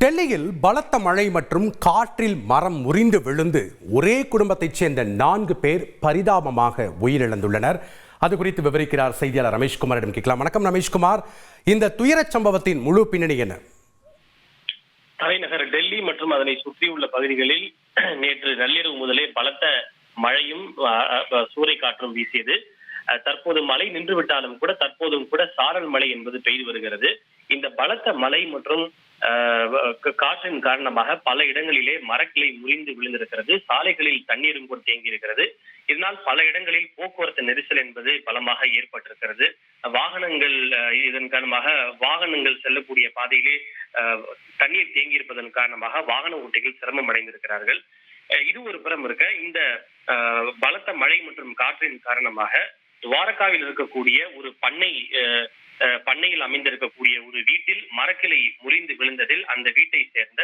டெல்லியில் பலத்த மழை மற்றும் காற்றில் மரம் முறிந்து விழுந்து ஒரே குடும்பத்தைச் சேர்ந்த 4 பேர் பரிதாபமாக உயிரிழந்துள்ளனர். அது குறித்து விவரிக்கிறார் செய்தியாளர் ரமேஷ்குமாரிடம் கேட்கலாம். வணக்கம் ரமேஷ்குமார், இந்த துயரச் சம்பவத்தின் முழு பின்னணி என்ன? தலைநகர் டெல்லி மற்றும் அதனை சுற்றியுள்ள பகுதிகளில் நேற்று நள்ளிரவு முதலே பலத்த மழையும் சூறை காற்றும் வீசியது. தற்போது மழை நின்று விட்டாலும் கூட தற்போதும் கூட சாரல் மழை என்பது பெய்து வருகிறது. இந்த பலத்த மழை மற்றும் காற்றின் காரணமாக பல இடங்களிலே மரக்கிளை முறிந்து விழுந்திருக்கிறது. சாலைகளில் தண்ணீரும் கூட தேங்கி இருக்கிறது. இதனால் பல இடங்களில் போக்குவரத்து நெரிசல் என்பது பலமாக ஏற்பட்டிருக்கிறது. வாகனங்கள் இதன் காரணமாக வாகனங்கள் செல்லக்கூடிய பாதையிலே தண்ணீர் தேங்கி இருப்பதன் காரணமாக வாகன ஓட்டிகள் சிரமம் அடைந்திருக்கிறார்கள். இது ஒரு புறம் இருக்க, இந்த பலத்த மழை மற்றும் காற்றின் காரணமாக துவாரகாவில் இருக்கக்கூடிய ஒரு பண்ணையில் அமைந்திருக்கக்கூடிய ஒரு வீட்டில் மரக்கிளை முறிந்து விழுந்ததில் அந்த வீட்டை சேர்ந்த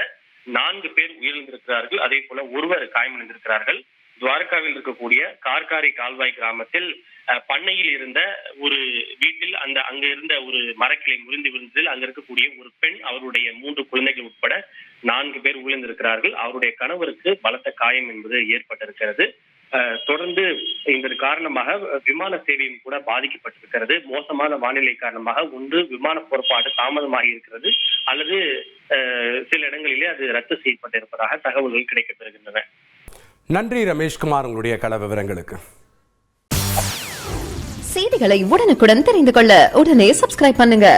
4 பேர் உயிரிழந்திருக்கிறார்கள். அதே போல ஒருவர் காயமடைந்திருக்கிறார்கள். துவாரகாவில் இருக்கக்கூடிய கார்காரி கால்வாய் கிராமத்தில் பண்ணையில் இருந்த ஒரு வீட்டில் அங்க இருந்த ஒரு மரக்கிளை முறிந்து விழுந்ததில் அங்க இருக்கக்கூடிய ஒரு பெண், அவருடைய 3 குழந்தைகள் உட்பட 4 பேர் உயிரிழந்திருக்கிறார்கள். அவருடைய கணவருக்கு பலத்த காயம் என்பது ஏற்பட்டிருக்கிறது. தொடர்ந்து இதன் காரணமாக விமான சேவையும் கூட பாதிக்கப்பட்டிருக்கிறது. மோசமான வானிலை காரணமாக ஒன்று விமான புறப்பாடு தாமதமாகி இருக்கிறது, அல்லது சில இடங்களிலே அது ரத்து செய்யப்பட்டிருப்பதாக தகவல்கள் கிடைக்கப்பெறுகின்றன. நன்றி ரமேஷ்குமார், உங்களுடைய கள விவரங்களுக்கு. செய்திகளை உடனுக்குடன் தெரிந்து கொள்ள உடனே சப்ஸ்கிரைப் பண்ணுங்க.